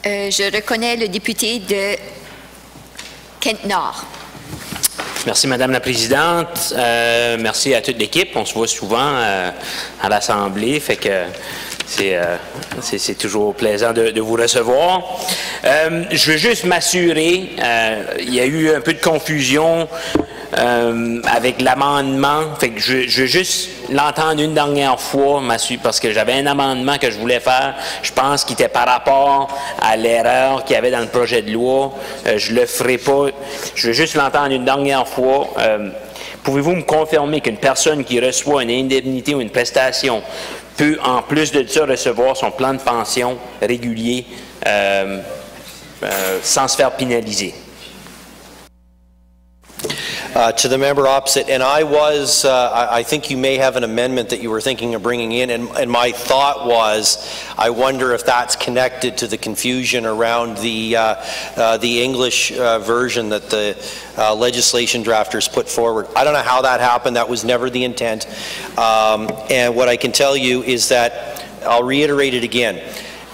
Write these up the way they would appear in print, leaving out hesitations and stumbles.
Je reconnais le député de Kent-Nord. Merci, Madame la Présidente. Merci à toute l'équipe. On se voit souvent à l'Assemblée, fait que c'est toujours plaisant de vous recevoir. Je veux juste m'assurer, il y a eu un peu de confusion avec l'amendement, fait que je veux juste l'entendre une dernière fois, parce que j'avais un amendement que je voulais faire, je pense qu'il était par rapport à l'erreur qu'il y avait dans le projet de loi. Je le ferai pas. Je veux juste l'entendre une dernière fois. Pouvez-vous me confirmer qu'une personne qui reçoit une indemnité ou une prestation peut, en plus de ça, recevoir son plan de pension régulier sans se faire pénaliser? To the member opposite, and I think you may have an amendment that you were thinking of bringing in, and my thought was, I wonder if that's connected to the confusion around the English version that the legislation drafters put forward. I don't know how that happened. That was never the intent. And what I can tell you is that, I'll reiterate it again,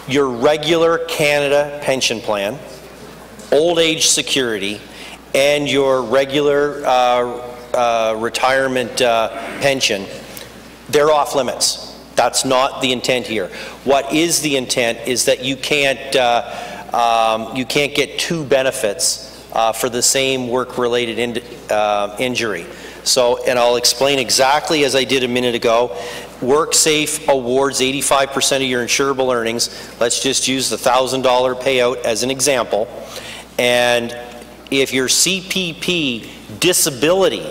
your regular Canada pension plan, old age security, and your regular retirement pension, they're off limits. That's not the intent here. What is the intent is that you can't get two benefits for the same work-related injury. So, and I'll explain exactly as I did a minute ago. Worksafe awards 85% of your insurable earnings. Let's just use the $1,000 payout as an example. And if your CPP disability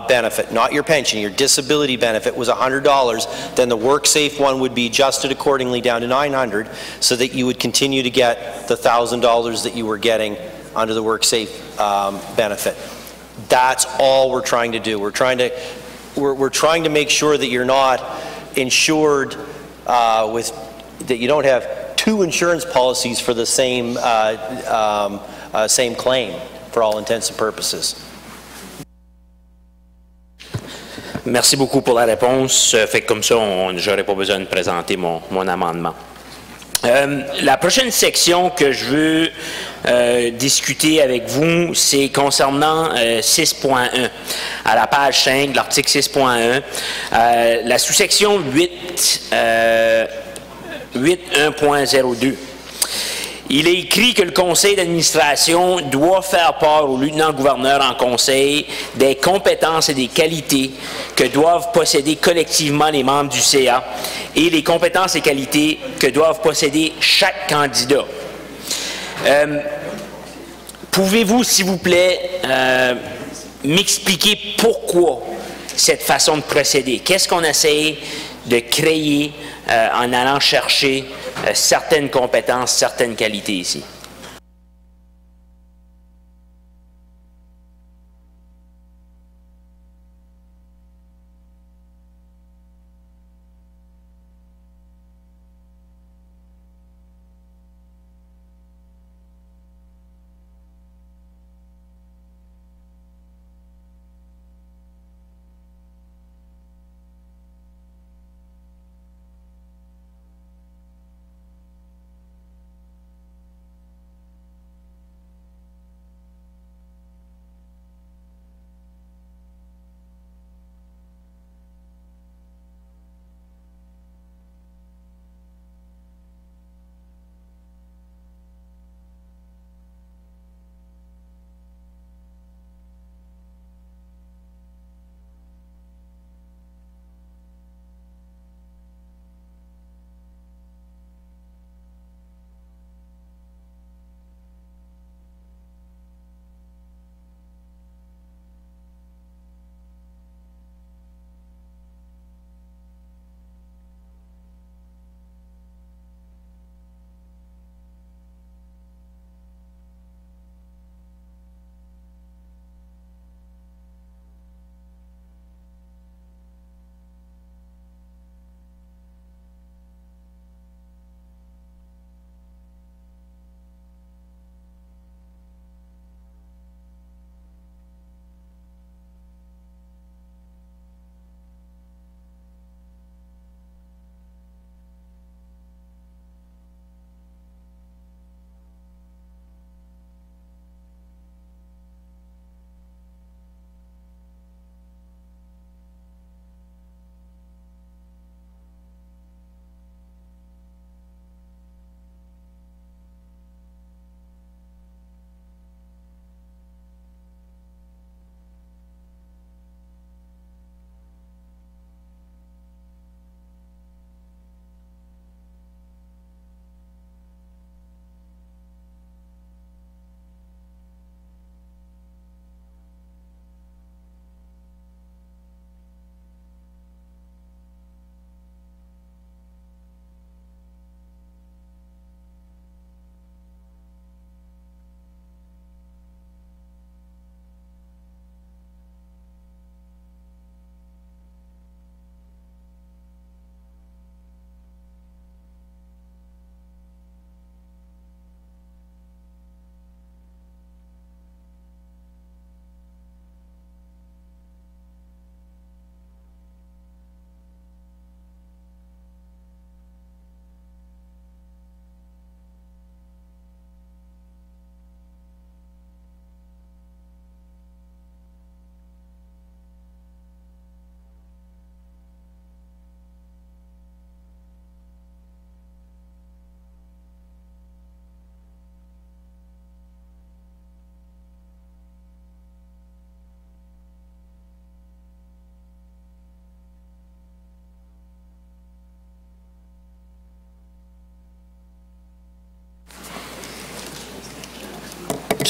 benefit, not your pension, your disability benefit was $100, then the Worksafe one would be adjusted accordingly down to $900, so that you would continue to get the $1,000 that you were getting under the Worksafe benefit. That's all we're trying to do. We're trying to make sure that you're not insured that you don't have two insurance policies for the same same claim for all intents and purposes. Merci beaucoup pour la réponse. Fait que comme ça, j'aurais pas besoin de présenter mon amendement. La prochaine section que je veux discuter avec vous, c'est concernant 6.1. À la page 5 de l'article 6.1, la sous-section 8.1.02. Il est écrit que le conseil d'administration doit faire part au lieutenant-gouverneur en conseil des compétences et des qualités que doivent posséder collectivement les membres du CA et les compétences et qualités que doivent posséder chaque candidat. Pouvez-vous, s'il vous plaît, m'expliquer pourquoi cette façon de procéder? Qu'est-ce qu'on essaie de créer en allant chercher certaines compétences, certaines qualités ici?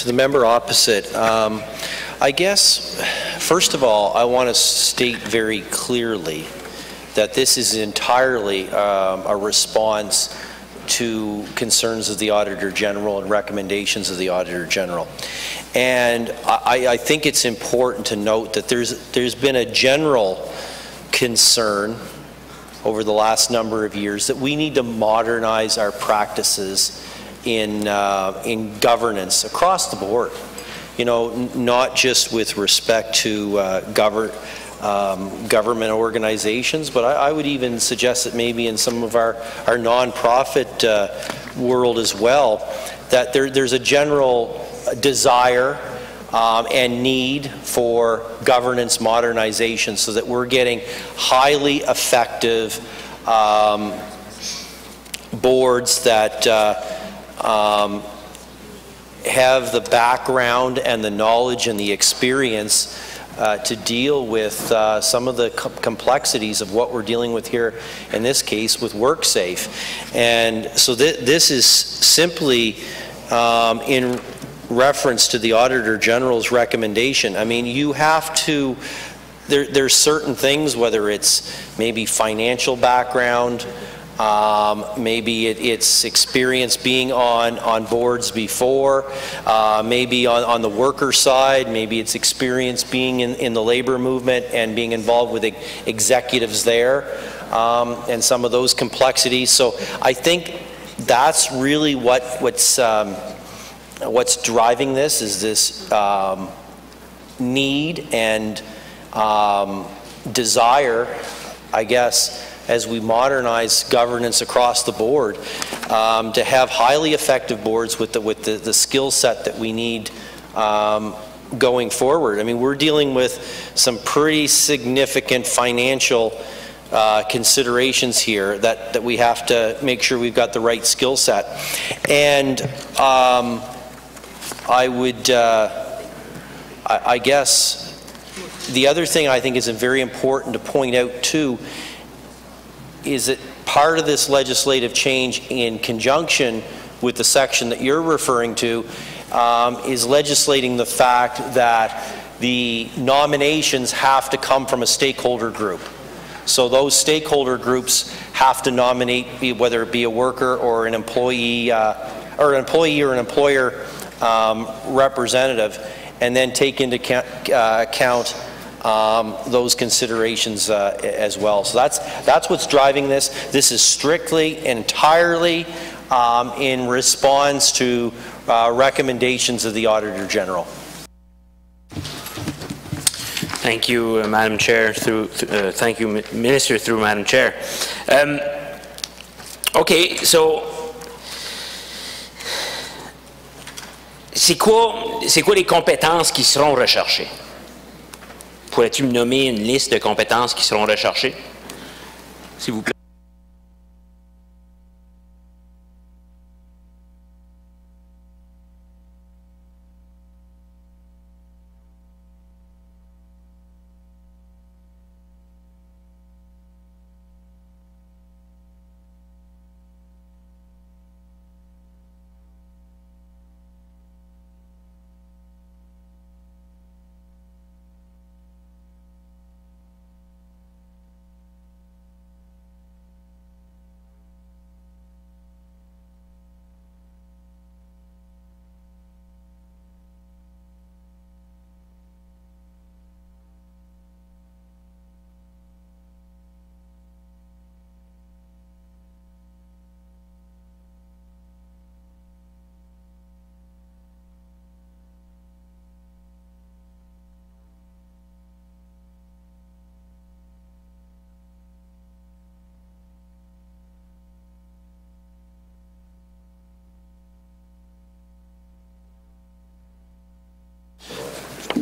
the member opposite, I guess, first of all, I want to state very clearly that this is entirely a response to concerns of the Auditor General and recommendations of the Auditor General. And I think it's important to note that there's been a general concern over the last number of years that we need to modernize our practices in governance across the board. You know, not just with respect to government organizations, but I would even suggest that maybe in some of our nonprofit world as well, that there's a general desire and need for governance modernization so that we're getting highly effective boards that have the background and the knowledge and the experience to deal with some of the complexities of what we're dealing with here, in this case with Worksafe. And so this is simply in reference to the Auditor General's recommendation. I mean, you have to, there's certain things, whether it's maybe financial background, maybe it's experience being on boards before, maybe on the worker side, maybe it's experience being in the labor movement and being involved with executives there, and some of those complexities. So I think that's really what's driving this, is this need and desire, I guess, as we modernize governance across the board, to have highly effective boards with the skill set that we need going forward. I mean, we're dealing with some pretty significant financial considerations here that we have to make sure we've got the right skill set. And I guess the other thing I think is very important to point out too is that part of this legislative change, in conjunction with the section that you're referring to, is legislating the fact that the nominations have to come from a stakeholder group. So those stakeholder groups have to nominate, whether it be a worker or an employee or an employer representative, and then take into account those considerations as well. So that's what's driving this. This is strictly, entirely in response to recommendations of the Auditor General. Thank you, Madam Chair. Thank you, Minister, through Madam Chair. Okay, so c'est quoi les compétences qui seront recherchées? Pourrais-tu me nommer une liste de compétences qui seront recherchées, s'il vous plaît?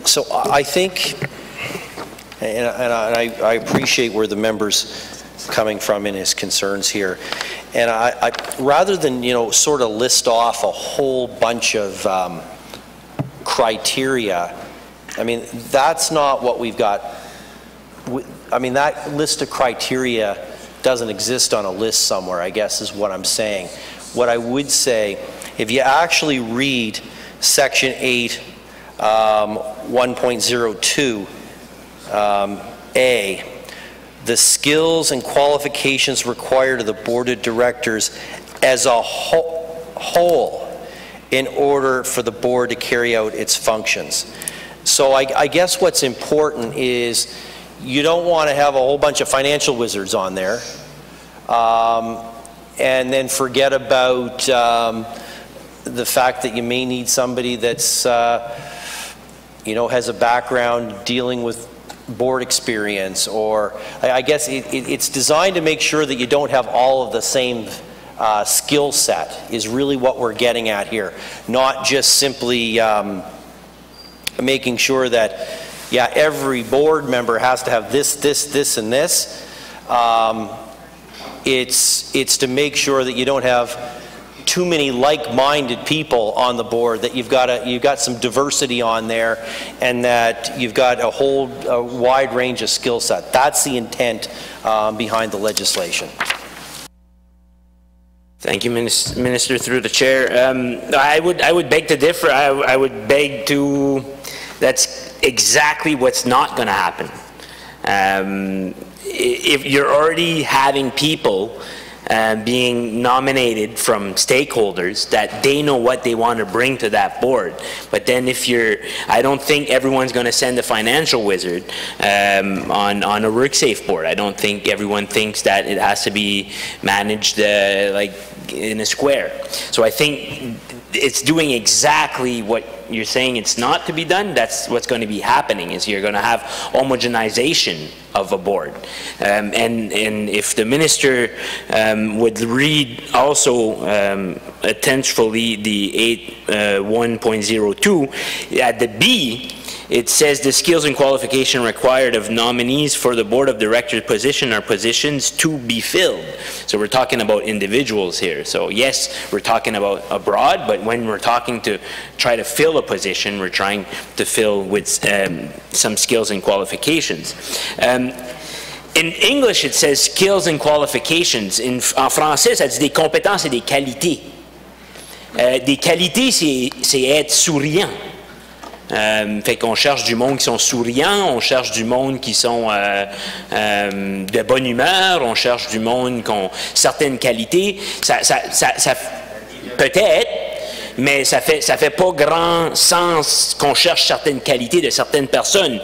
So I think, and I appreciate where the member's coming from in his concerns here, and I rather than, you know, sort of list off a whole bunch of criteria, I mean, that's not what we've got. I mean, that list of criteria doesn't exist on a list somewhere, I guess is what I'm saying. What I would say, if you actually read Section 8, 1.02, A, the skills and qualifications required of the board of directors as a whole in order for the board to carry out its functions. So I guess what's important is you don't want to have a whole bunch of financial wizards on there and then forget about the fact that you may need somebody that's you know, has a background dealing with board experience, or I guess it's designed to make sure that you don't have all of the same skill set is really what we're getting at here, not just simply making sure that, yeah, every board member has to have this, and this. It's to make sure that you don't have too many like-minded people on the board, that you've got some diversity on there, and that you've got a wide range of skill set. That's the intent behind the legislation. Thank you, Minister, through the chair. I would beg to differ. I would beg to, that's exactly what's not going to happen. If you're already having people being nominated from stakeholders that they know what they want to bring to that board. But then I don't think everyone's going to send a financial wizard on a Worksafe board. I don't think everyone thinks that it has to be managed like in a square. So I think it's doing exactly what you're saying it's not to be done. That's what's going to be happening, is you're going to have homogenization of a board. And if the minister would read also attentively the 1.02, at the B, it says the skills and qualification required of nominees for the board of directors position are positions to be filled. So we're talking about individuals here. So yes, we're talking about abroad, but when we're talking to try to fill a position, we're trying to fill with some skills and qualifications. In English, it says skills and qualifications. En français, ça dit des compétences et des qualités. Des qualités, c'est être souriant. Fait qu'on cherche du monde qui sont souriants, on cherche du monde qui sont de bonne humeur, on cherche du monde qui ont certaines qualités. Ça peut-être, mais ça fait pas grand sens qu'on cherche certaines qualités de certaines personnes.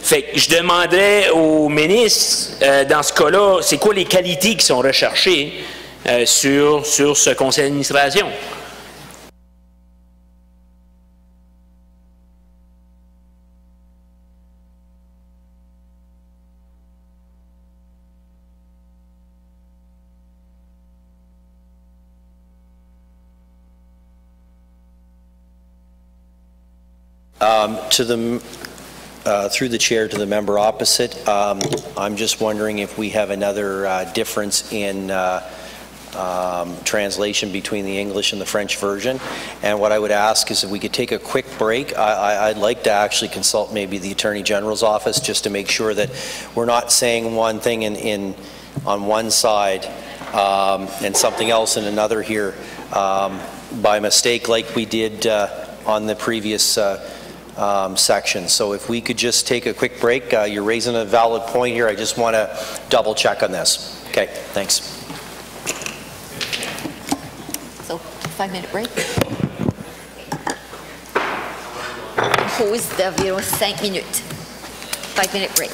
Fait que je demanderais au ministre, dans ce cas-là, c'est quoi les qualités qui sont recherchées sur ce conseil d'administration? Through the chair to the member opposite, I'm just wondering if we have another difference in translation between the English and the French version. And what I would ask is if we could take a quick break. I'd like to actually consult maybe the Attorney General's office just to make sure that we're not saying one thing on one side and something else in another here by mistake, like we did on the previous section. So if we could just take a quick break. You're raising a valid point here. I just want to double check on this. Okay, thanks. So, 5-minute break. Pause d'environ 5 minutes. 5-minute break.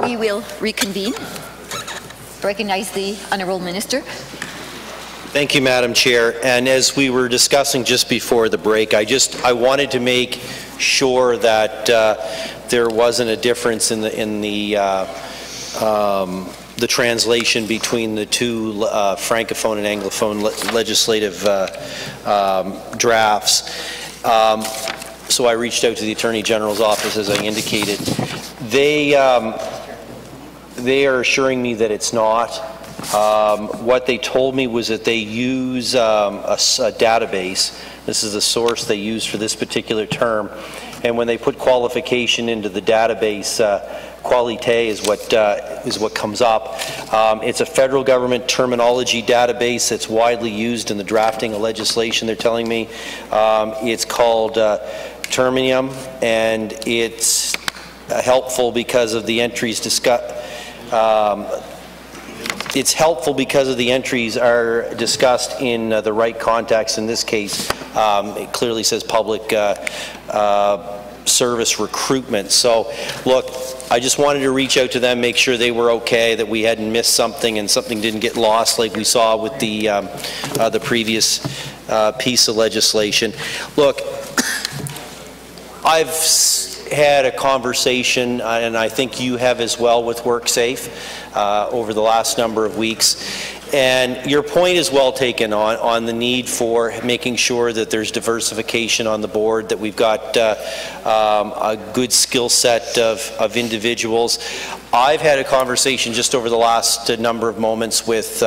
We will reconvene. Recognize the Honourable Minister. Thank you, Madam Chair. And as we were discussing just before the break, I wanted to make sure that there wasn't a difference in the translation between the two Francophone and Anglophone legislative drafts. So I reached out to the Attorney General's office, as I indicated. They are assuring me that it's not. What they told me was that they use a database. This is the source they use for this particular term. And when they put qualification into the database, qualité is what comes up. It's a federal government terminology database that's widely used in the drafting of legislation, they're telling me. It's called Terminium, and it's helpful because of the entries discussed. It's helpful because of the entries are discussed in the right context. In this case, it clearly says public service recruitment. So, look, I just wanted to reach out to them, make sure they were okay, that we hadn't missed something and something didn't get lost like we saw with the previous piece of legislation. Look, I've had a conversation, and I think you have as well, with Worksafe over the last number of weeks. And your point is well taken on the need for making sure that there's diversification on the board, that we've got a good skill set of individuals. I've had a conversation just over the last number of moments with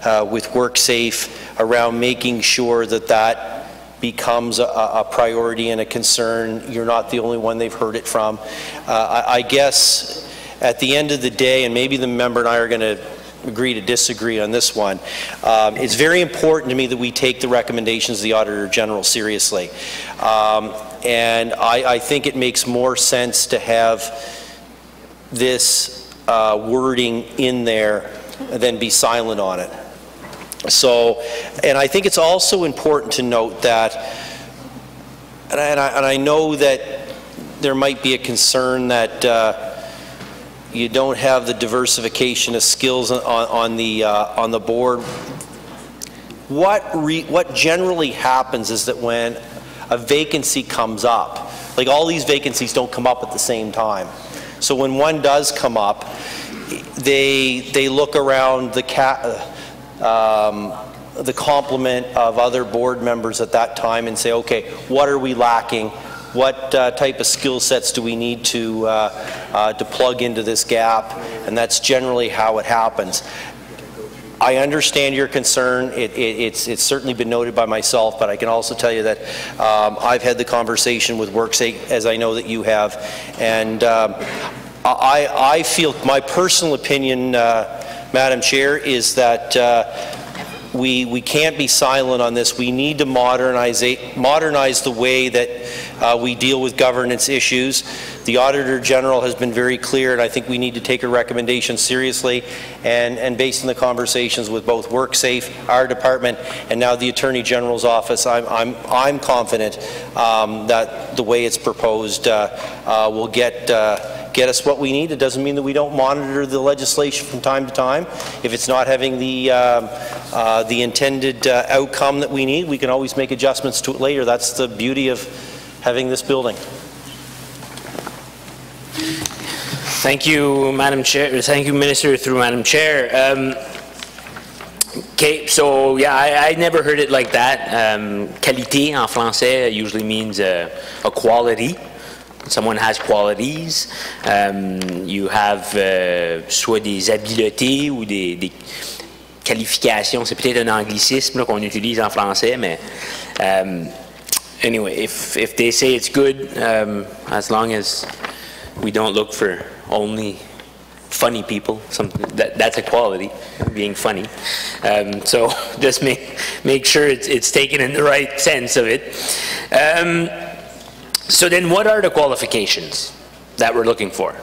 Worksafe around making sure that that becomes a priority and a concern. You're not the only one they've heard it from. I guess at the end of the day, and maybe the member and I are going to agree to disagree on this one, it's very important to me that we take the recommendations of the Auditor General seriously. And I think it makes more sense to have this wording in there than be silent on it. So, and I think it's also important to note that, and I know that there might be a concern that you don't have the diversification of skills on the board. What generally happens is that when a vacancy comes up, like all these vacancies don't come up at the same time. So when one does come up, they look around the complement of other board members at that time and say, okay, what are we lacking? What type of skill sets do we need to plug into this gap? And that's generally how it happens. I understand your concern. It's certainly been noted by myself, but I can also tell you that I've had the conversation with Worksafe, as I know that you have, and I feel, my personal opinion, Madam Chair, is that we can't be silent on this. We need to modernize the way that we deal with governance issues. The Auditor General has been very clear, and I think we need to take her recommendation seriously. And based on the conversations with both Worksafe, our department, and now the Attorney General's office, I'm confident that the way it's proposed will get us what we need. It doesn't mean that we don't monitor the legislation from time to time. If it's not having the intended outcome that we need, we can always make adjustments to it later. That's the beauty of having this building. Thank you, Madam Chair. Thank you, Minister, through Madam Chair. Okay, so yeah, I never heard it like that. Qualité en français usually means a quality. Someone has qualities. You have soit des habiletés ou des qualifications. C'est peut-être un anglicisme qu'on utilise en français, mais anyway, if they say it's good, as long as we don't look for only funny people, that's a quality, being funny. So just make sure it's taken in the right sense of it. So then what are the qualifications that we're looking for?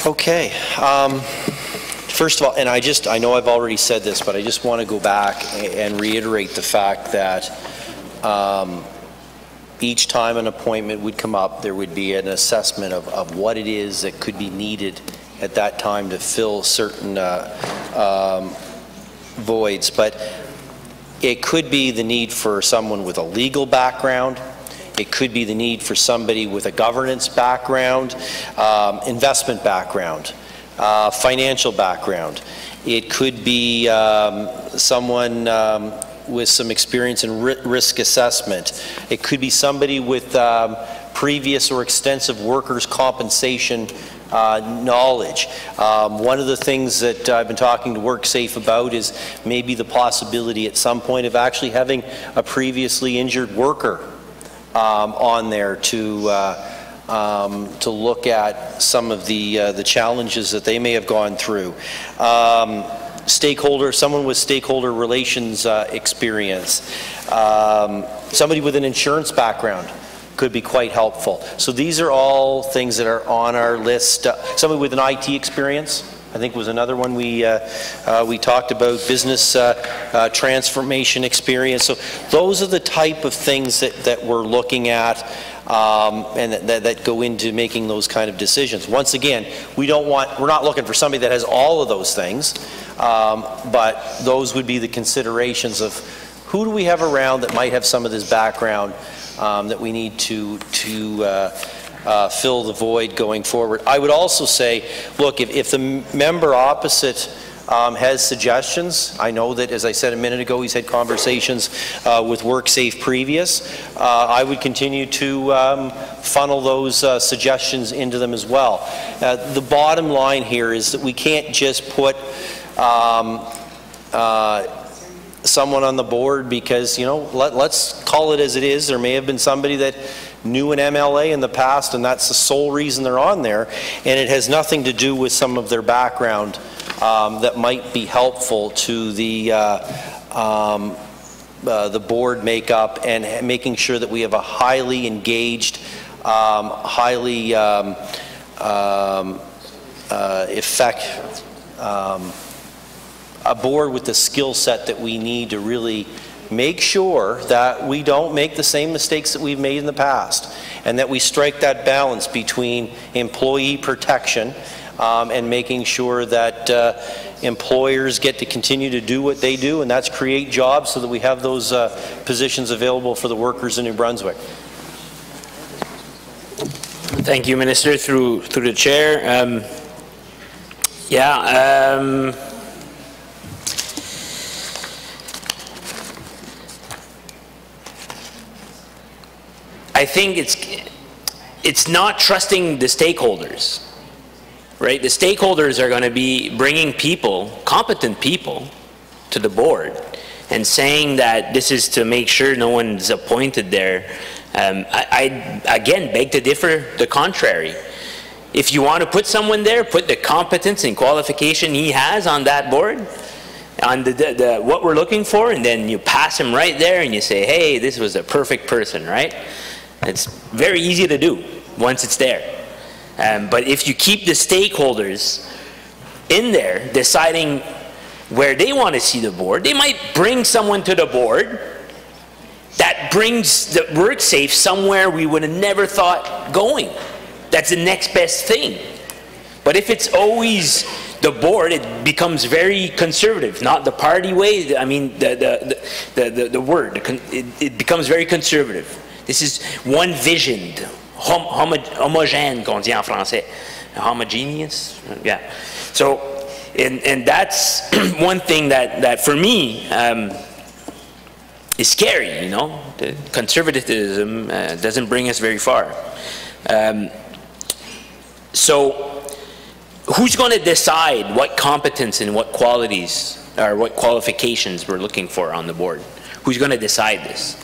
Okay. First of all, and I know I've already said this, but I just want to go back and reiterate the fact that each time an appointment would come up, there would be an assessment of what it is that could be needed at that time to fill certain voids. But it could be the need for someone with a legal background. It could be the need for somebody with a governance background, investment background, financial background. It could be someone with some experience in risk assessment. It could be somebody with previous or extensive workers' compensation knowledge. One of the things that I've been talking to Worksafe about is maybe the possibility at some point of actually having a previously injured worker on there to look at some of the challenges that they may have gone through. Someone with stakeholder relations experience. Somebody with an insurance background could be quite helpful. So these are all things that are on our list. Somebody with an IT experience, I think, was another one we talked about. Business transformation experience. So those are the type of things that we're looking at and that go into making those kind of decisions. Once again, we're not looking for somebody that has all of those things, but those would be the considerations of who do we have around that might have some of this background that we need to fill the void going forward. I would also say, look, if the member opposite has suggestions, I know that, as I said a minute ago, he's had conversations with Worksafe previous. I would continue to funnel those suggestions into them as well. The bottom line here is that we can't just put someone on the board because, you know, let's call it as it is. There may have been somebody that knew an MLA in the past and that's the sole reason they're on there, and it has nothing to do with some of their background that might be helpful to the board makeup and making sure that we have a highly engaged, highly a board with the skill set that we need to really make sure that we don't make the same mistakes that we've made in the past, and that we strike that balance between employee protection and making sure that employers get to continue to do what they do, and that's create jobs so that we have those positions available for the workers in New Brunswick. Thank you, Minister, through the chair. I think it's not trusting the stakeholders, right? The stakeholders are going to be bringing people, competent people, to the board and saying that this is to make sure no one's appointed there. I again beg to differ the contrary. If you want to put someone there, put the competence and qualification he has on that board, on what we're looking for, and then you pass him right there and you say, hey, this was a perfect person, right? It's very easy to do once it's there. But if you keep the stakeholders in there deciding where they want to see the board, they might bring someone to the board that brings the Worksafe somewhere we would have never thought going. That's the next best thing. But if it's always the board, it becomes very conservative, not the party way. I mean, the word, it becomes very conservative. This is one vision, homogène, qu'on dit en français. Homogeneous, yeah. So, and that's one thing that for me is scary, you know. The conservatism doesn't bring us very far. So, who's going to decide what competence and what qualities or what qualifications we're looking for on the board? Who's going to decide this?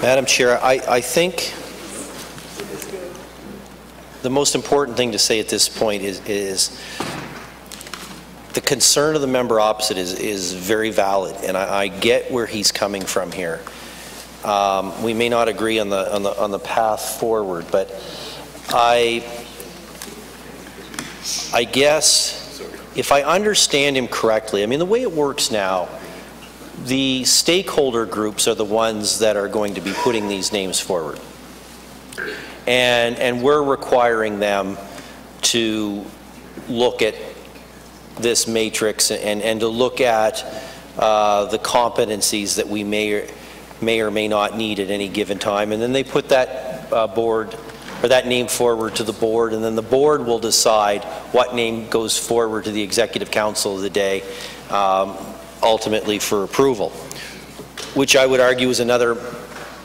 Madam Chair, I think the most important thing to say at this point is the concern of the member opposite is very valid, and I get where he's coming from here. We may not agree on the path forward, but I guess if I understand him correctly, I mean, the way it works now, the stakeholder groups are the ones that are going to be putting these names forward. And we're requiring them to look at this matrix and to look at the competencies that we may or may not need at any given time. And then they put that board or that name forward to the board, and then the board will decide what name goes forward to the Executive Council of the day, ultimately for approval, which I would argue is another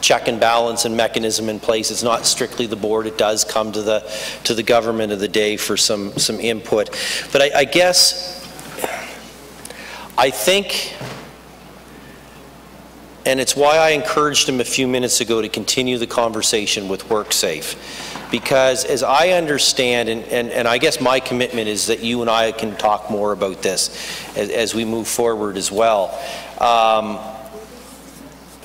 check and balance and mechanism in place. It's not strictly the board. It does come to the government of the day for some input. But I guess I think, and it's why I encouraged him a few minutes ago to continue the conversation with Worksafe, because as I understand, and I guess my commitment is that you and I can talk more about this as we move forward as well.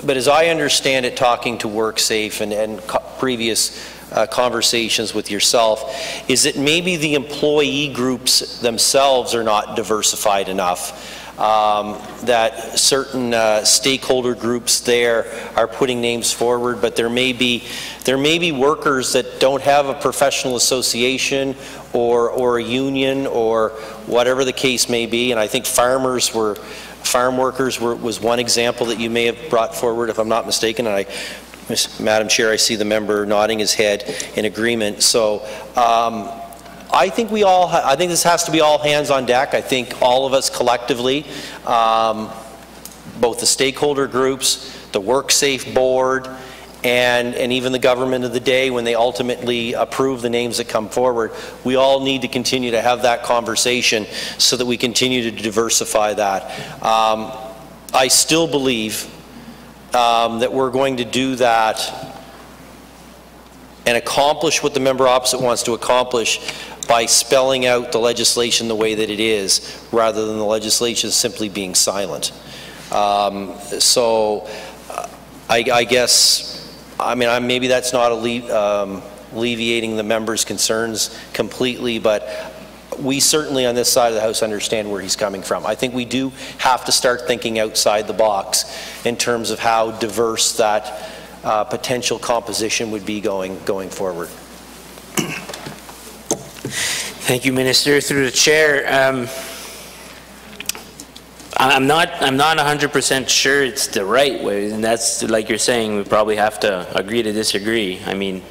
But as I understand it, talking to Worksafe and previous conversations with yourself, is that maybe the employee groups themselves are not diversified enough. That certain stakeholder groups there are putting names forward, but there may be workers that don't have a professional association or a union or whatever the case may be. And I think farm workers was one example that you may have brought forward, if I'm not mistaken. And Madam Chair, I see the member nodding his head in agreement. So I think I think this has to be all hands on deck. I think all of us collectively, both the stakeholder groups, the Worksafe board, and even the government of the day, when they ultimately approve the names that come forward, we all need to continue to have that conversation so that we continue to diversify that. I still believe that we're going to do that and accomplish what the member opposite wants to accomplish by spelling out the legislation the way that it is, rather than the legislation simply being silent. So I guess, I mean, maybe that's not alleviating the members' concerns completely, but we certainly on this side of the House understand where he's coming from. I think we do have to start thinking outside the box in terms of how diverse that potential composition would be going forward. Thank you, Minister. Through the chair, I'm not 100% sure it's the right way, and that's like you're saying. We probably have to agree to disagree. I mean,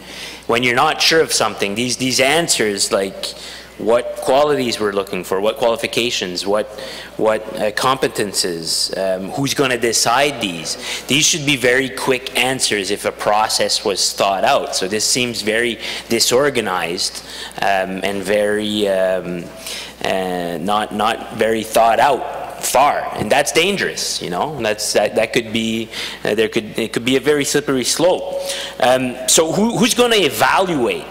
when you're not sure of something, these answers, like what qualities we're looking for, what qualifications, what competences, who's going to decide these. These should be very quick answers if a process was thought out. So this seems very disorganized and very not very thought out far, and that's dangerous. You know, that could be it could be a very slippery slope. So who's going to evaluate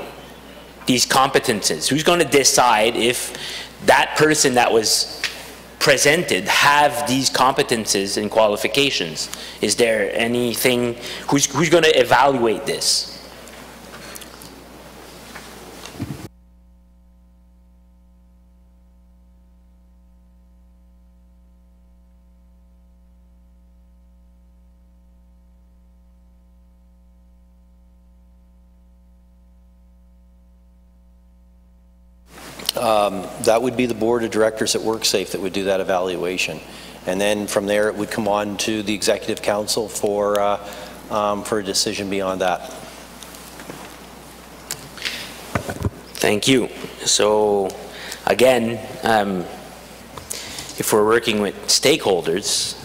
these competences? Who's going to decide if that person that was presented have these competences and qualifications? Is there anything? Who's going to evaluate this? That would be the board of directors at Worksafe that would do that evaluation, and then from there it would come on to the executive council for a decision beyond that. Thank you. So again, if we're working with stakeholders,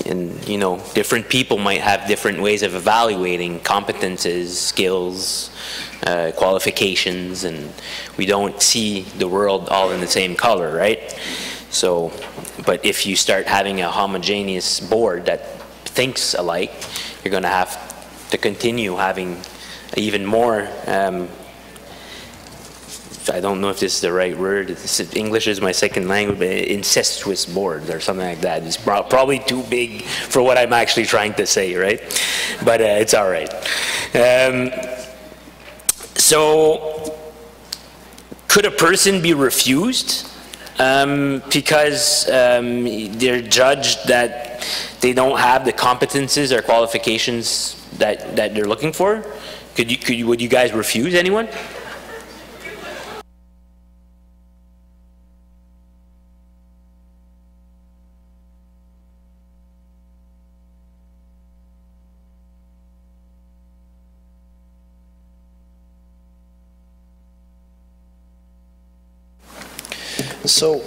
and you know, different people might have different ways of evaluating competences, skills, qualifications, and we don't see the world all in the same color, right? So, but if you start having a homogeneous board that thinks alike, you're going to have to continue having even more I don't know if this is the right word. English is my second language, but incestuous board or something like that. It's probably too big for what I'm actually trying to say, right? But it's all right. So, could a person be refused because they're judged that they don't have the competences or qualifications that they're looking for? Would you guys refuse anyone? So,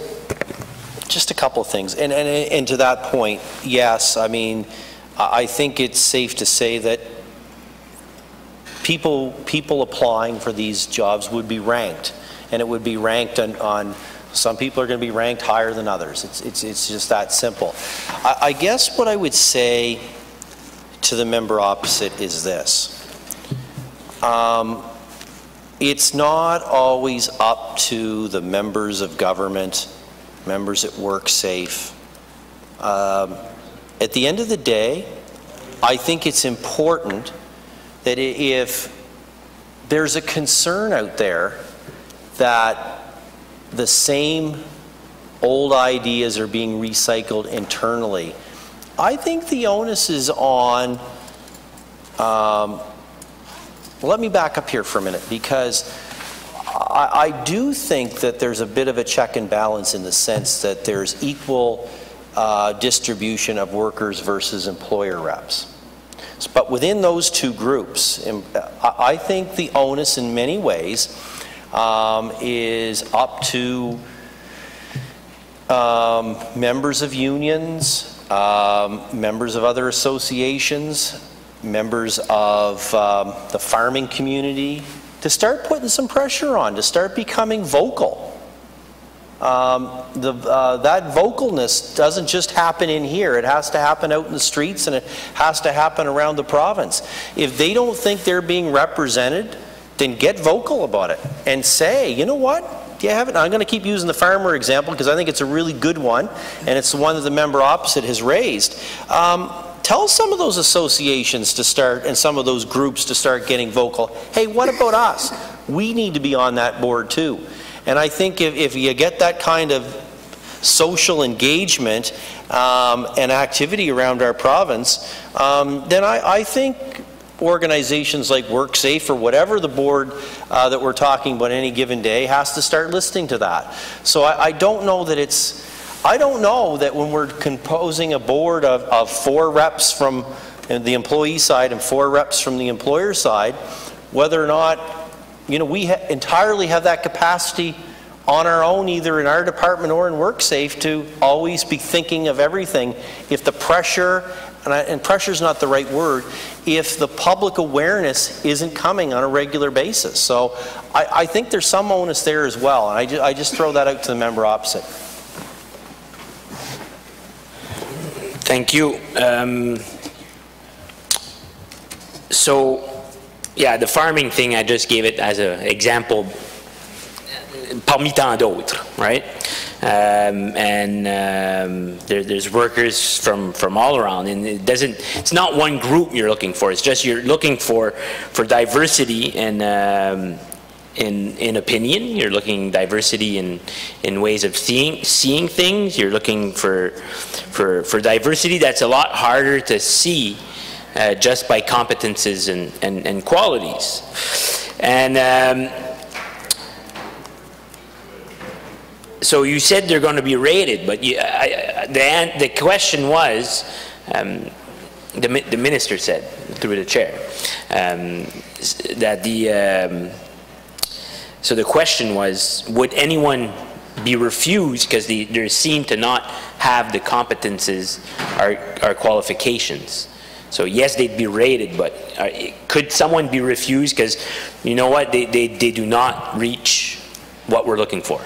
just a couple of things, and to that point, yes, I mean, I think it's safe to say that people applying for these jobs would be ranked, and it would be ranked on some people are going to be ranked higher than others. It's just that simple. I guess what I would say to the member opposite is this. It's not always up to the members of government, members at Worksafe. At the end of the day, I think it's important that if there's a concern out there that the same old ideas are being recycled internally, I think the onus is on let me back up here for a minute, because I do think that there's a bit of a check and balance in the sense that there's equal distribution of workers versus employer reps. But within those two groups, I think the onus in many ways is up to members of unions, members of other associations, members of the farming community, to start putting some pressure on, to start becoming vocal. That vocalness doesn't just happen in here, it has to happen out in the streets, and it has to happen around the province. If they don't think they're being represented, then get vocal about it and say, you know what, you haven't. I'm going to keep using the farmer example because I think it's a really good one, and it's the one that the member opposite has raised. Tell some of those associations to start, and some of those groups to start getting vocal. Hey, what about us? We need to be on that board too. And I think if you get that kind of social engagement and activity around our province, then I think organizations like Worksafe or whatever the board that we're talking about any given day has to start listening to that. So I don't know that it's... I don't know that when we're composing a board of 4 reps from the employee side and 4 reps from the employer side, whether or not You know, we entirely have that capacity on our own, either in our department or in Worksafe, to always be thinking of everything. If the pressure, and pressure is not the right word, if the public awareness isn't coming on a regular basis. So I think there's some onus there as well, and I just throw that out to the member opposite. Thank you. So, yeah, the farming thing, I just gave it as an example parmi tant d'autres, right? There's workers from all around, and it's not one group you're looking for. It's just you're looking for diversity in opinion. You're looking diversity in ways of seeing things. You're looking for diversity that's a lot harder to see just by competences and qualities. And so you said they're going to be rated, but the question was, the minister said through the chair, that so the question was, would anyone be refused because they seem to not have the competences or qualifications? So yes, they'd be rated, but could someone be refused because, you know what, they do not reach what we're looking for?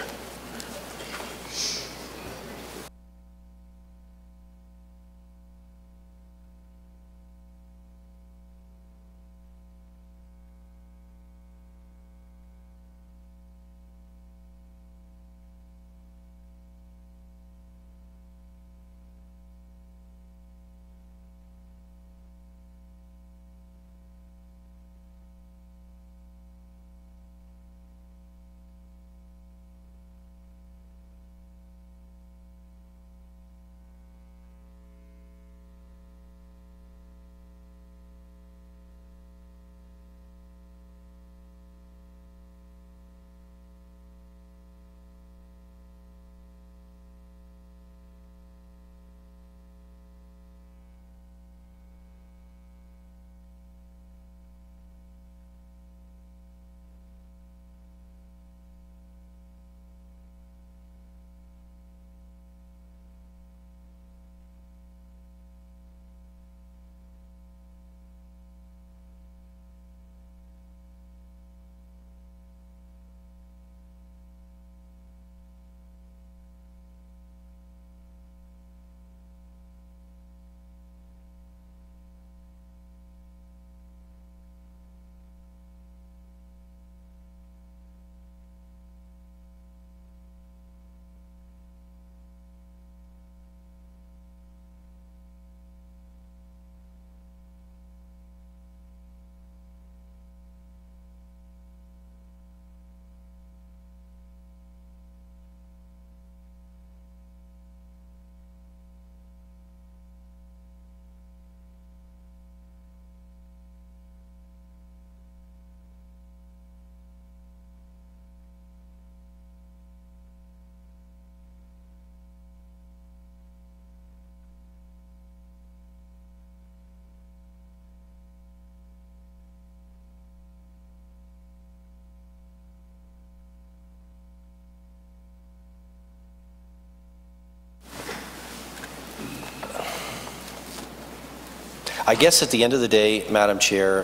I guess at the end of the day, Madam Chair,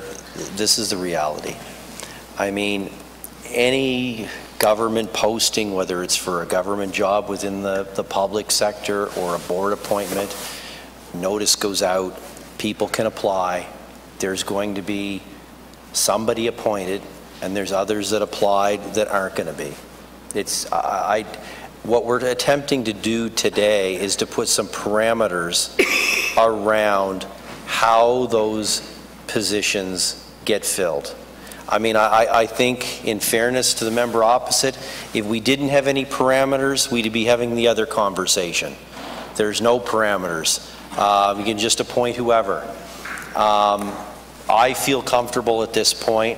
this is the reality. I mean, any government posting, whether it's for a government job within the public sector or a board appointment, notice goes out, people can apply, there's going to be somebody appointed, and there's others that applied that aren't going to be. It's, what we're attempting to do today is to put some parameters around how those positions get filled. I mean, I think, in fairness to the member opposite, if we didn't have any parameters, we'd be having the other conversation. There's no parameters. You can just appoint whoever. I feel comfortable at this point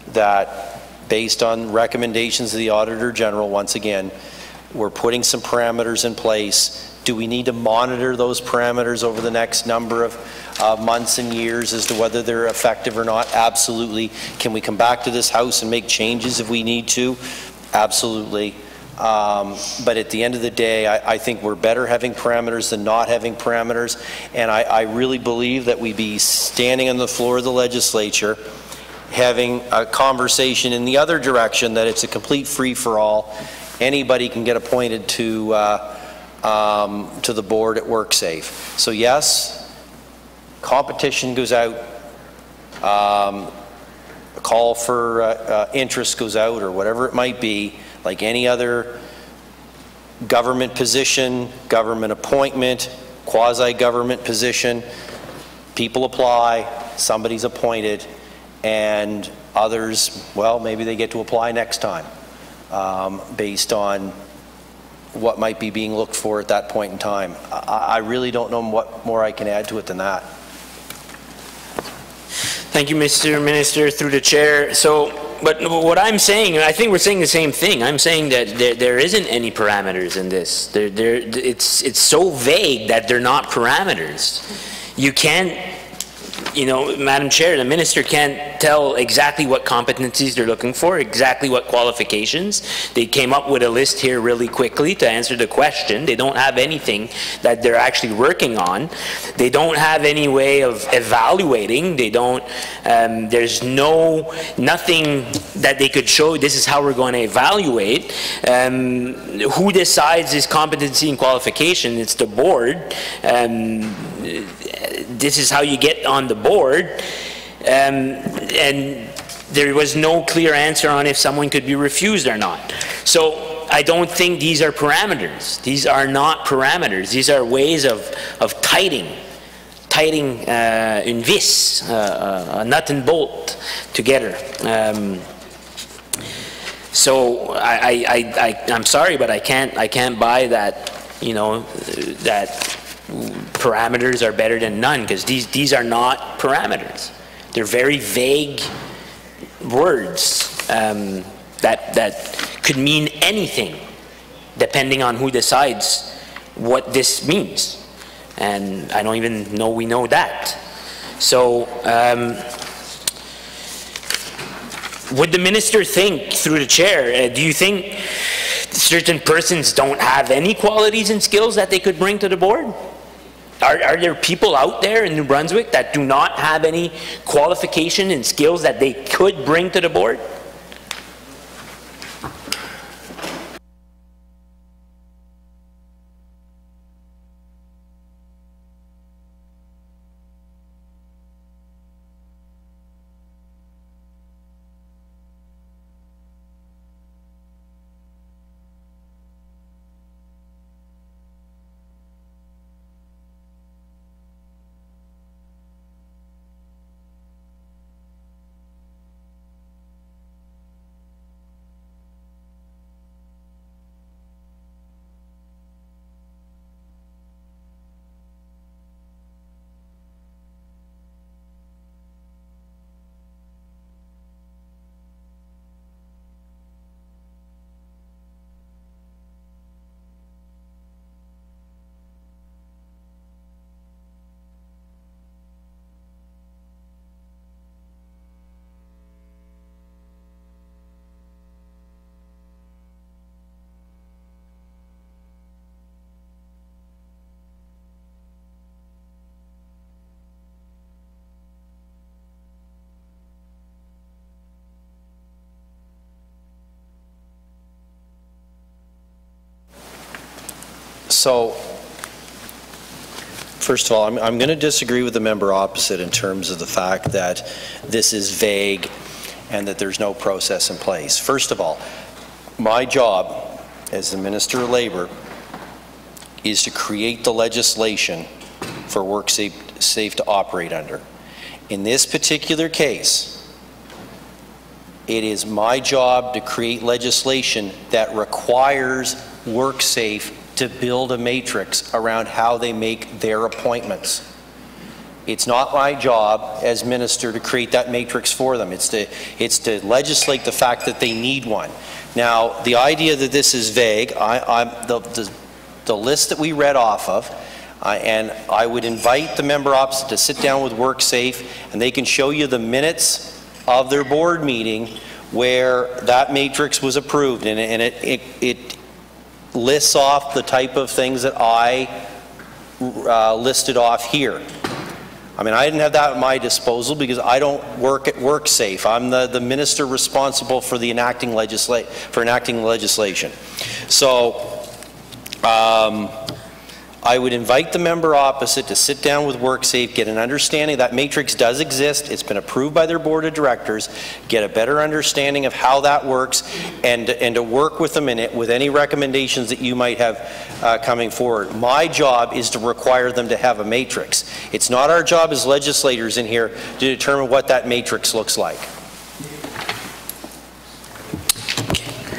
that, based on recommendations of the Auditor General, once again, we're putting some parameters in place Do we need to monitor those parameters over the next number of months and years as to whether they're effective or not? Absolutely. Can we come back to this House and make changes if we need to? Absolutely. But at the end of the day, I think we're better having parameters than not having parameters. And I really believe that we'd be standing on the floor of the legislature having a conversation in the other direction, that it's a complete free-for-all. Anybody can get appointed to the board at Worksafe. So yes, competition goes out, a call for interest goes out, or whatever it might be, like any other government position, government appointment, quasi-government position. People apply, somebody's appointed, and others, well, maybe they get to apply next time based on what might be being looked for at that point in time. I really don't know what more I can add to it than that. Thank you, Mr. Minister, through the chair. But what I'm saying, and I think we're saying the same thing, I'm saying that there isn't any parameters in this. It's so vague that they're not parameters. You can't, you know, Madam Chair, the Minister can't tell exactly what competencies they're looking for, exactly what qualifications. They came up with a list here really quickly to answer the question. They don't have anything that they're actually working on. They don't have any way of evaluating. They don't, there's nothing that they could show, this is how we're going to evaluate. Who decides this competency and qualification? It's the board. This is how you get on the board, and there was no clear answer on if someone could be refused or not. So I don't think these are parameters. These are not parameters. These are ways of tightening une vis, a nut and bolt together. So I'm sorry, but I can't buy that, you know, that parameters are better than none, because these are not parameters. They're very vague words that could mean anything depending on who decides what this means. And I don't even know we know that. So would the minister think, through the chair, do you think certain persons don't have any qualities and skills that they could bring to the board? Are there people out there in New Brunswick that do not have any qualification and skills that they could bring to the board? So, first of all, I'm going to disagree with the member opposite in terms of the fact that this is vague and that there's no process in place. First of all, my job as the Minister of Labour is to create the legislation for Worksafe to operate under. In this particular case, it is my job to create legislation that requires Worksafe to build a matrix around how they make their appointments. It's not my job as minister to create that matrix for them. It's to legislate the fact that they need one. Now, the idea that this is vague, the the list that we read off of, and I would invite the member opposite to sit down with Worksafe, and they can show you the minutes of their board meeting where that matrix was approved, and it lists off the type of things that I listed off here. I mean, I didn't have that at my disposal because I don't work at Worksafe. I'm the minister responsible for the enacting legislation. So I would invite the member opposite to sit down with Worksafe, get an understanding that matrix does exist, it's been approved by their board of directors, get a better understanding of how that works, and to work with them in it with any recommendations that you might have coming forward. My job is to require them to have a matrix. It's not our job as legislators in here to determine what that matrix looks like.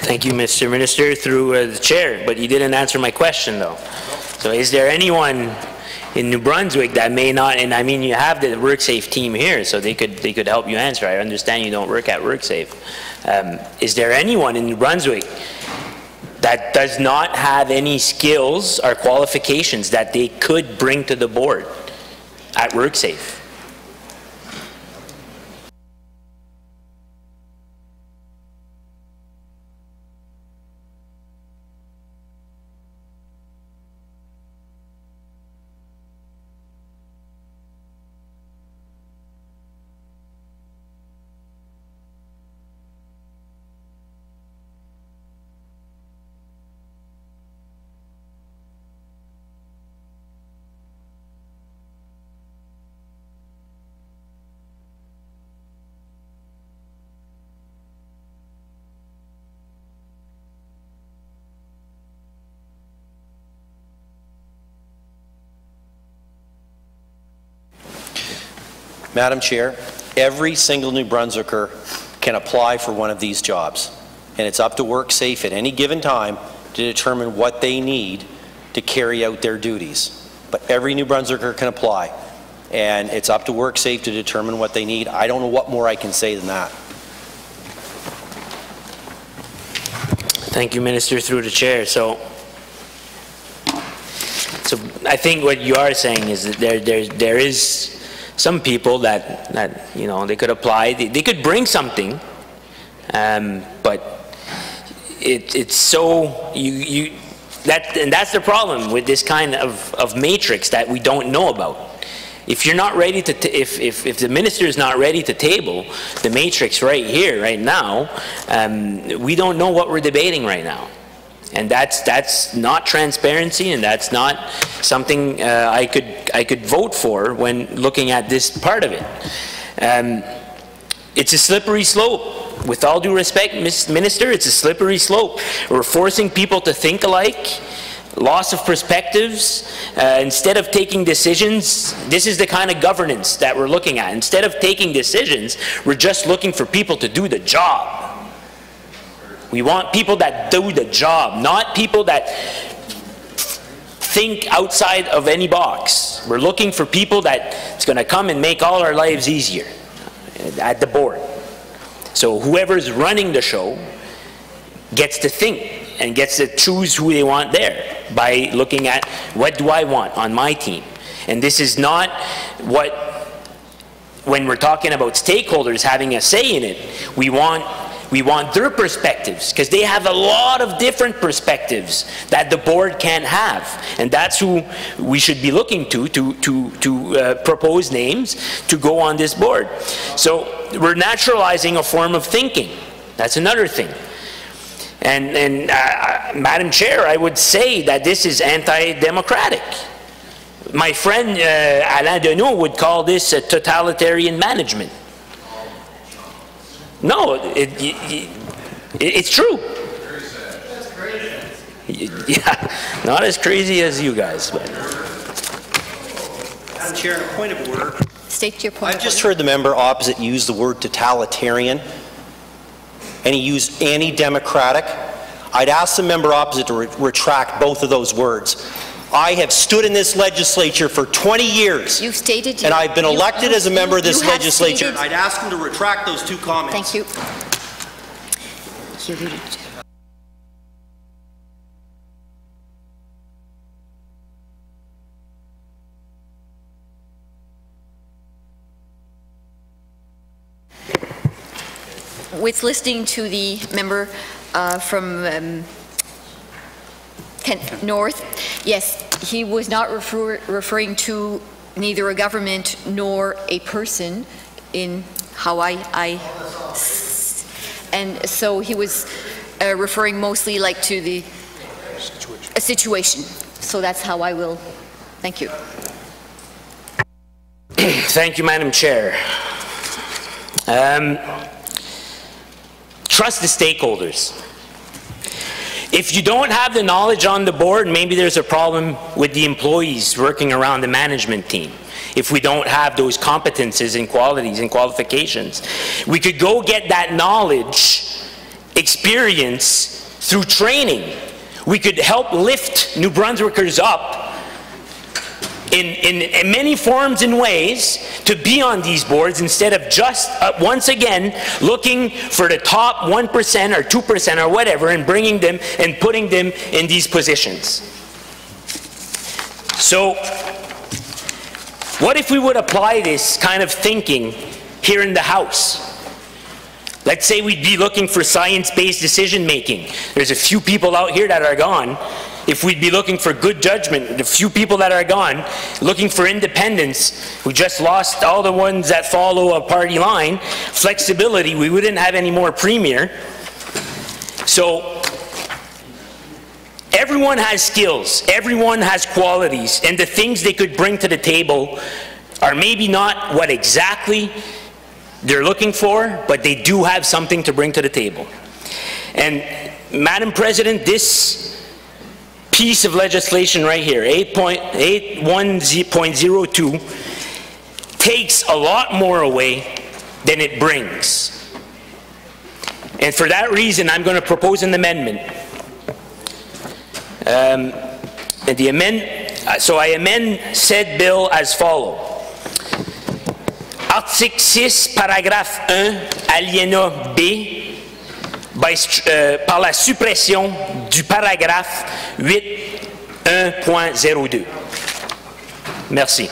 Thank you, Mr. Minister, through the chair, but you didn't answer my question, though. So is there anyone in New Brunswick that may not, and I mean, you have the Worksafe team here, so they could help you answer. I understand you don't work at Worksafe. Is there anyone in New Brunswick that does not have any skills or qualifications that they could bring to the board at Worksafe? Madam Chair, every single New Brunswicker can apply for one of these jobs, and it's up to Worksafe at any given time to determine what they need to carry out their duties. But every New Brunswicker can apply, and it's up to Worksafe to determine what they need. I don't know what more I can say than that. Thank you, Minister, through the chair. So I think what you are saying is that there is some people that you know, they could apply, they could bring something, but it's so and that's the problem with this kind of matrix that we don't know about. If you're not ready to, if the minister is not ready to table the matrix right here, right now, we don't know what we're debating right now. And that's not transparency, and that's not something I could vote for when looking at this part of it. It's a slippery slope. With all due respect, Minister, it's a slippery slope. We're forcing people to think alike, loss of perspectives. Instead of taking decisions, this is the kind of governance that we're looking at. Instead of taking decisions, we're just looking for people to do the job. We want people that do the job, not people that think outside of any box. We're looking for people that's going to come and make all our lives easier at the board. So whoever's running the show gets to think and gets to choose who they want there by looking at what do I want on my team. And this is not what, when we're talking about stakeholders having a say in it, we want their perspectives, because they have a lot of different perspectives that the board can't have, and that's who we should be looking to propose names to go on this board. So we're naturalizing a form of thinking. That's another thing. And Madam Chair, I would say that this is anti-democratic. My friend Alain Deneau would call this a totalitarian management. No, it's true. Yeah, not as crazy as you guys, but. Madam Chair, a point of order. State your point. I've just heard the member opposite use the word totalitarian, and he used anti-democratic. I'd ask the member opposite to retract both of those words. I have stood in this legislature for 20 years. You stated, and I've been elected as a member of this legislature. Stated, I'd ask him to retract those two comments. Thank you. with listening to the member from Kent North, yes, he was not referring to neither a government nor a person in how and so he was referring mostly like to the situation. So that's how I will. Thank you. Thank you, Madam Chair. Trust the stakeholders. If you don't have the knowledge on the board, maybe there's a problem with the employees working around the management team. If we don't have those competences and qualities and qualifications, we could go get that knowledge, experience through training. We could help lift New Brunswickers up in many forms and ways to be on these boards instead of just, once again, looking for the top 1% or 2% or whatever and bringing them and putting them in these positions. So, what if we would apply this kind of thinking here in the House? Let's say we'd be looking for science-based decision-making. There's a few people out here that are gone. If we'd be looking for good judgment, the few people that are gone, looking for independence, we just lost all the ones that follow a party line, flexibility, we wouldn't have any more premier. So, everyone has skills, everyone has qualities, and the things they could bring to the table are maybe not what exactly they're looking for, but they do have something to bring to the table. And Madam President, this piece of legislation right here, 8.02, takes a lot more away than it brings. And for that reason, I'm going to propose an amendment. So I amend said bill as follows. Article 6, paragraphe 1, alinéa B, par la suppression du paragraphe 8.1.02. Merci.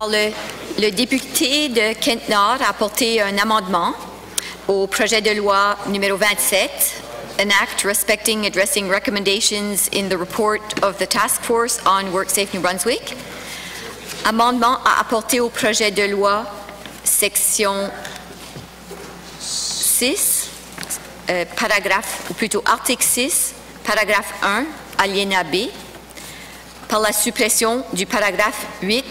Le député de Kent-Nord a apporté un amendement au projet de loi numéro 27, an act respecting addressing recommendations in the report of the Task Force on Worksafe New Brunswick. Amendement à apporter au projet de loi section 6, paragraphe, ou plutôt article 6, paragraphe 1, alinéa B, par la suppression du paragraphe 8,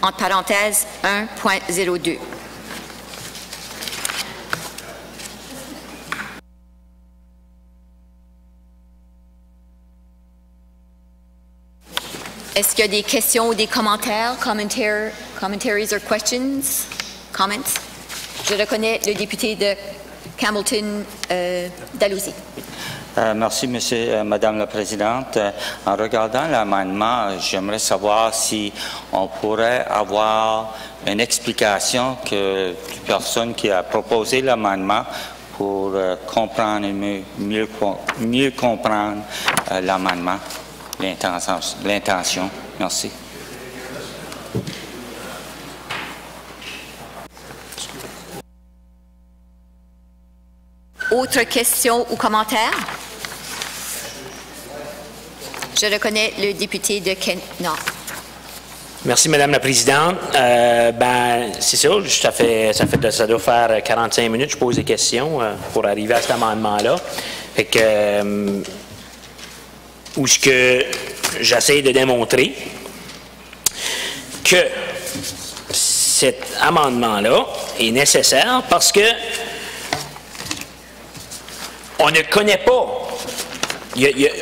entre parenthèses 1.02. Est-ce qu'il y a des questions ou des commentaires? Commentaries or questions? Comments? Je reconnais le député de Campbellton, Dalhousie. Merci, Madame la Présidente. En regardant l'amendement, j'aimerais savoir si on pourrait avoir une explication que la personne qui a proposé l'amendement pour comprendre et mieux comprendre l'amendement, l'intention. Merci. Autres questions ou commentaires? Je reconnais le député de Kent-Nord. Merci, Madame la Présidente. C'est ça, ça doit faire 45 minutes que je pose des questions pour arriver à cet amendement-là. Fait que, où ce que j'essaie de démontrer que cet amendement-là est nécessaire parce que on ne connaît pas,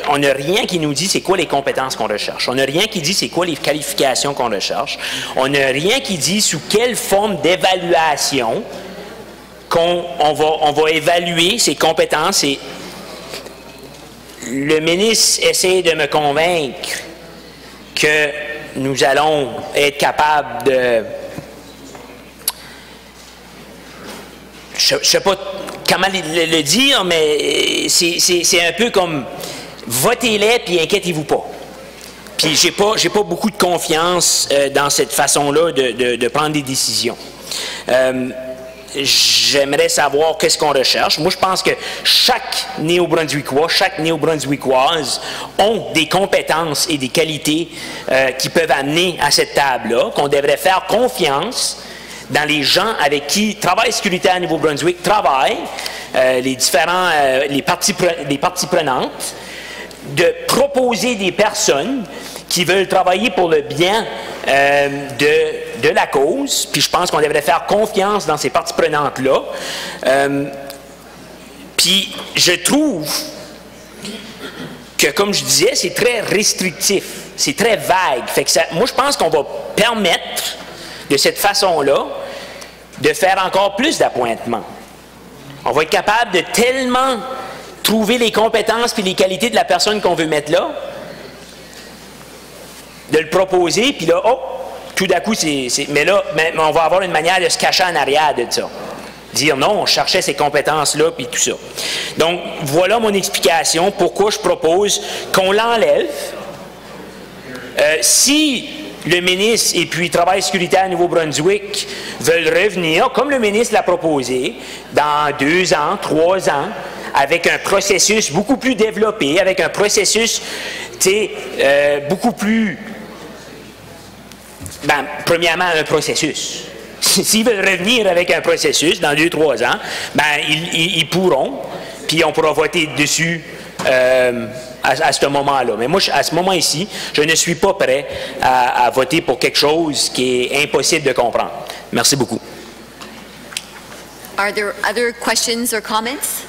on n'a rien qui nous dit c'est quoi les compétences qu'on recherche. On n'a rien qui dit c'est quoi les qualifications qu'on recherche. On n'a rien qui dit sous quelle forme d'évaluation on va évaluer ces compétences. Et le ministre essaie de me convaincre que nous allons être capables de... Je ne sais pas comment le dire, mais c'est un peu comme votez-les puis inquiétez-vous pas. Puis j'ai pas beaucoup de confiance dans cette façon-là de prendre des décisions. J'aimerais savoir qu'est-ce qu'on recherche. Moi, je pense que chaque Néo-Brunswickois, chaque Néo-Brunswickoise ont des compétences et des qualités qui peuvent amener à cette table-là, qu'on devrait faire confiance dans les gens avec qui Travail sécuritaire à Nouveau-Brunswick travaille, les parties prenantes, de proposer des personnes qui veulent travailler pour le bien de la cause. Puis je pense qu'on devrait faire confiance dans ces parties prenantes-là. Puis je trouve que, comme je disais, c'est très restrictif, c'est très vague. Fait que moi, je pense qu'on va permettre, de cette façon-là, de faire encore plus d'appointements. On va être capable de tellement trouver les compétences et les qualités de la personne qu'on veut mettre là, de le proposer, puis là, tout d'un coup, mais on va avoir une manière de se cacher en arrière de ça. Dire non, on cherchait ces compétences-là, puis tout ça. Donc, voilà mon explication, pourquoi je propose qu'on l'enlève. Si le ministre et puis Travail sécuritaire à Nouveau-Brunswick veulent revenir, comme le ministre l'a proposé, dans 2 ans, 3 ans, avec un processus beaucoup plus développé, avec un processus, beaucoup plus... premièrement, un processus. S'ils veulent revenir avec un processus dans 2-3 ans, ils pourront, puis on pourra voter dessus à ce moment-là. Mais moi, à ce moment-ci, je ne suis pas prêt à voter pour quelque chose qui est impossible de comprendre. Merci beaucoup. Are there other questions or comments?